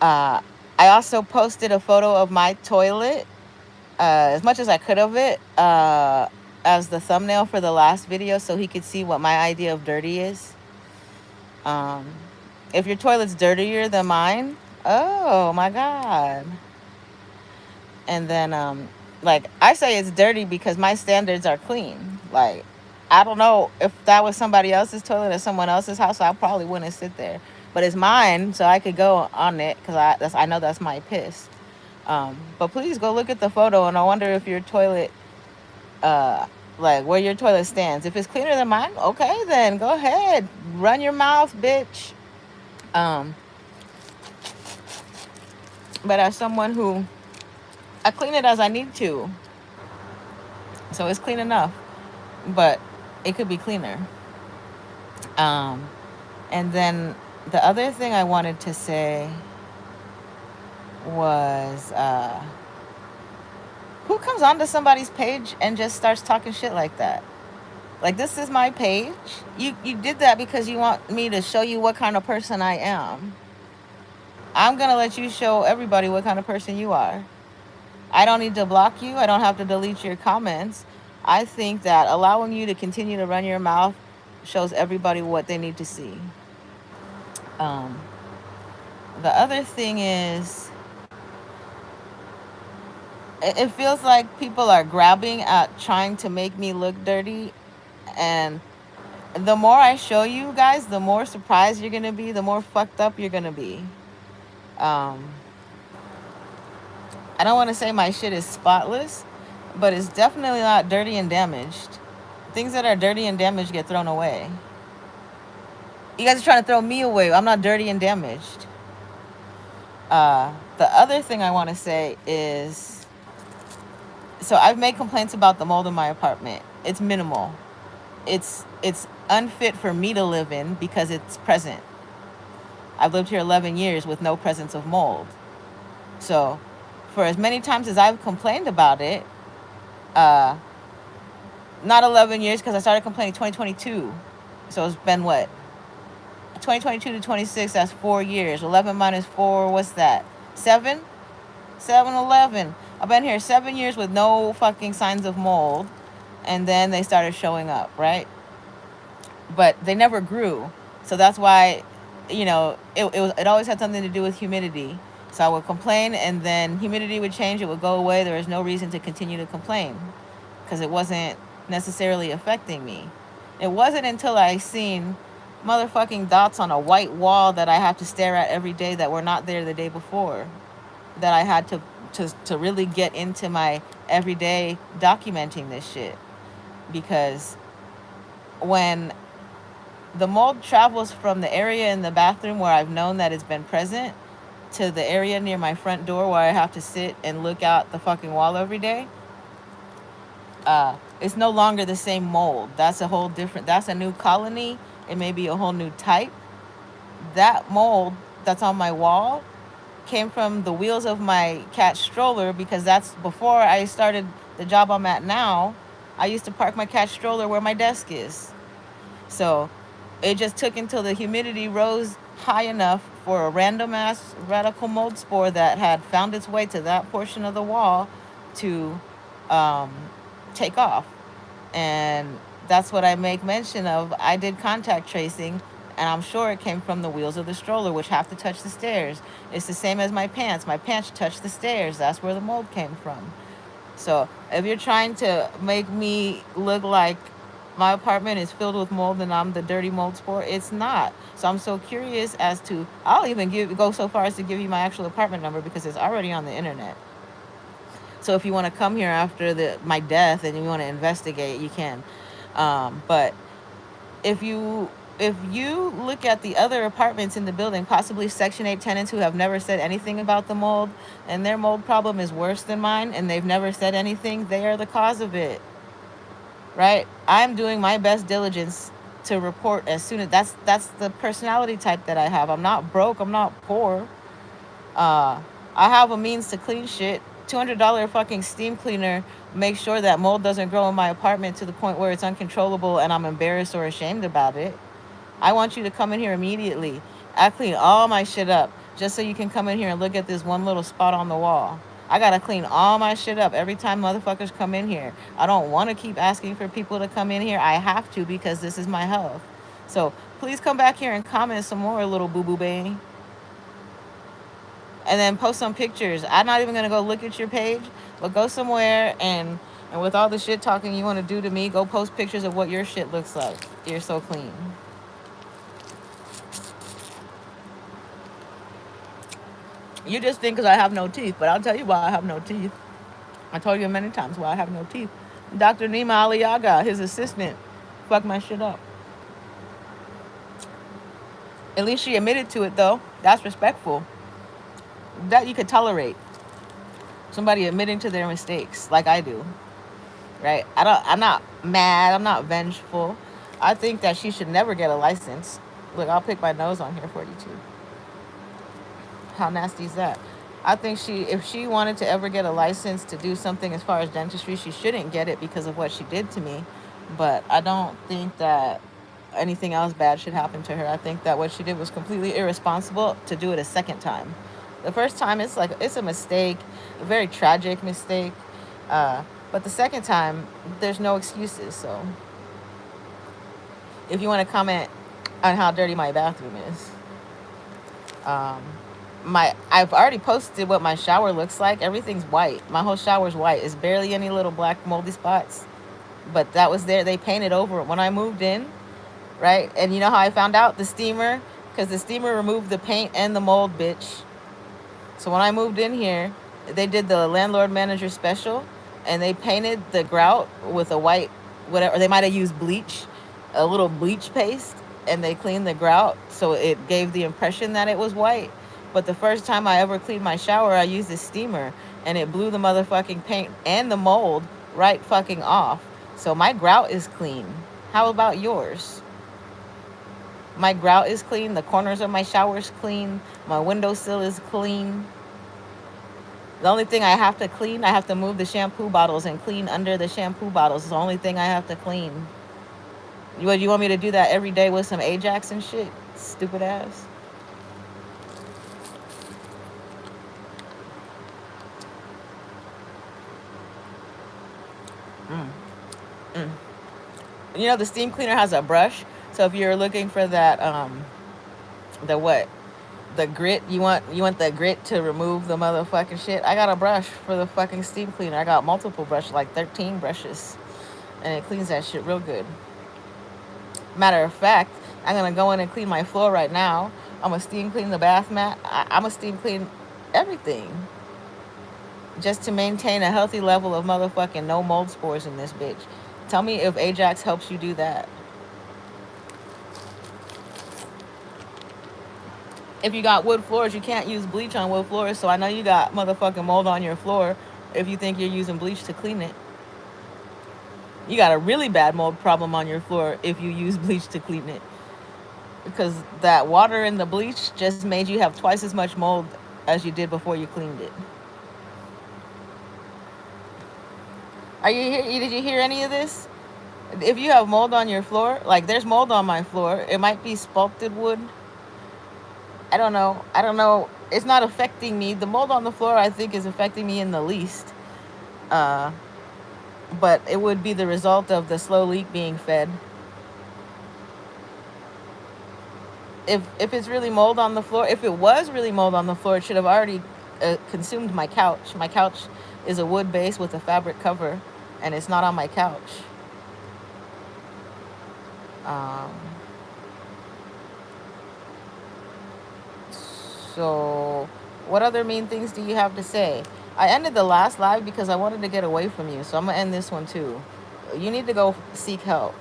Uh, I also posted a photo of my toilet, as much as I could of it, as the thumbnail for the last video so he could see what my idea of dirty is. Um, if your toilet's dirtier than mine, oh my God. And then, like, I say it's dirty because my standards are clean. Like, I don't know if that was somebody else's toilet or someone else's house, I probably wouldn't sit there. But it's mine, so I could go on it because I know that's my piss. But please go look at the photo, and I wonder if your toilet, uh, like where your toilet stands. If it's cleaner than mine, okay, then go ahead, run your mouth, bitch. Um, but as someone who, I clean it as I need to, so it's clean enough, but it could be cleaner. Um, and then the other thing I wanted to say was, who comes onto somebody's page and just starts talking shit like that? Like, this is my page. You did that because you want me to show you what kind of person I am. I'm gonna let you show everybody what kind of person you are. I don't need to block you. I don't have to delete your comments. I think that allowing you to continue to run your mouth shows everybody what they need to see. Um, the other thing is, it feels like people are grabbing at trying to make me look dirty. And the more I show you guys, the more surprised you're going to be, the more fucked up you're going to be. Um, I don't want to say my shit is spotless, but it's definitely not dirty and damaged. Things that are dirty and damaged get thrown away. You guys are trying to throw me away. I'm not dirty and damaged. The other thing I want to say is, so I've made complaints about the mold in my apartment. It's minimal. It's unfit for me to live in because it's present. I've lived here 11 years with no presence of mold. So for as many times as I've complained about it, uh, not 11 years because I started complaining 2022. So it's been what? 2022 to 26, that's 4 years. 11 minus 4, what's that? 7? 7, 11. I've been here 7 years with no fucking signs of mold. And then they started showing up, right? But they never grew. So that's why, it always had something to do with humidity. So I would complain, and then humidity would change, it would go away. There was no reason to continue to complain because it wasn't necessarily affecting me. It wasn't until I seen motherfucking dots on a white wall that I have to stare at every day that were not there the day before that I had to really get into my everyday documenting this shit. Because when the mold travels from the area in the bathroom where I've known that it's been present to the area near my front door where I have to sit and look out the fucking wall every day, it's no longer the same mold. That's a whole different, that's a new colony. It may be a whole new type. That mold that's on my wall came from the wheels of my cat stroller, because that's before I started the job I'm at now. I used to park my cat stroller where my desk is. So it just took until the humidity rose high enough for a random ass radical mold spore that had found its way to that portion of the wall to take off. And that's what I make mention of. I did contact tracing, and I'm sure it came from the wheels of the stroller, which have to touch the stairs. It's the same as my pants. My pants touch the stairs. That's where the mold came from. So if you're trying to make me look like my apartment is filled with mold and I'm the dirty mold spore, it's not. So I'm so curious as to, I'll even go so far as to give you my actual apartment number because it's already on the internet. So if you want to come here after my death and you want to investigate, you can. But if you look at the other apartments in the building, possibly Section 8 tenants who have never said anything about the mold, and their mold problem is worse than mine, and they've never said anything, they are the cause of it. Right? I'm doing my best diligence to report as soon as, that's the personality type that I have. I'm not broke. I'm not poor. I have a means to clean shit. $200 fucking steam cleaner makes sure that mold doesn't grow in my apartment to the point where it's uncontrollable and I'm embarrassed or ashamed about it. I want you to come in here immediately. I clean all my shit up. just so you can come in here and look at this one little spot on the wall. I gotta clean all my shit up every time motherfuckers come in here. I don't want to keep asking for people to come in here. I have to because this is my health. So please come back here and comment some more, little boo boo bang. And then post some pictures. I'm not even gonna go look at your page, but go somewhere and with all the shit talking you want to do to me, go post pictures of what your shit looks like. You're so clean. You just think because I have no teeth, but I'll tell you why I have no teeth. I told you many times why I have no teeth. Dr. Nima Aliaga, his assistant, fucked my shit up. At least she admitted to it, though. That's respectful. That you could tolerate. Somebody admitting to their mistakes, like I do. Right? I'm not mad. I'm not vengeful. I think that she should never get a license. Look, I'll pick my nose on here for you, too. How nasty is that? I think if she wanted to ever get a license to do something as far as dentistry, she shouldn't get it because of what she did to me. But I don't think that anything else bad should happen to her. I think that what she did was completely irresponsible to do it a second time. The first time, it's a mistake, a very tragic mistake. But the second time, there's no excuses. So if you want to comment on how dirty my bathroom is, I've already posted what my shower looks like. Everything's white. My whole shower's white. It's barely any little black moldy spots. But that was there. They painted over it when I moved in, right? And you know how I found out? The steamer, because the steamer removed the paint and the mold, bitch. So when I moved in here, they did the landlord manager special, and they painted the grout with a white whatever. They might have used bleach, a little bleach paste, and they cleaned the grout so it gave the impression that it was white. But the first time I ever cleaned my shower, I used a steamer, and it blew the motherfucking paint and the mold right fucking off. So my grout is clean. How about yours? My grout is clean. The corners of my shower is clean. My windowsill is clean. The only thing I have to clean, I have to move the shampoo bottles and clean under the shampoo bottles. It's the only thing I have to clean. You want me to do that every day with some Ajax and shit? Stupid ass. You know, the steam cleaner has a brush. So if you're looking for that, the grit, you want the grit to remove the motherfucking shit. I got a brush for the fucking steam cleaner. I got multiple brushes, like 13 brushes, and it cleans that shit real good. Matter of fact, I'm gonna go in and clean my floor right now. I'm gonna steam clean the bath mat. I'm gonna steam clean everything, just to maintain a healthy level of motherfucking no mold spores in this bitch. Tell me if Ajax helps you do that. If you got wood floors, you can't use bleach on wood floors, so I know you got motherfucking mold on your floor if you think you're using bleach to clean it. You got a really bad mold problem on your floor if you use bleach to clean it. Because that water in the bleach just made you have twice as much mold as you did before you cleaned it. Are you here? Did you hear any of this? If you have mold on your floor, like there's mold on my floor, it might be sculpted wood. I don't know. It's not affecting me. The mold on the floor, I think, is affecting me in the least. But it would be the result of the slow leak being fed. If it's really mold on the floor, if it was really mold on the floor, it should have already consumed my couch. My couch is a wood base with a fabric cover, and it's not on my couch. So what other mean things do you have to say? I ended the last live because I wanted to get away from you, so I'm gonna end this one too. You need to go seek help.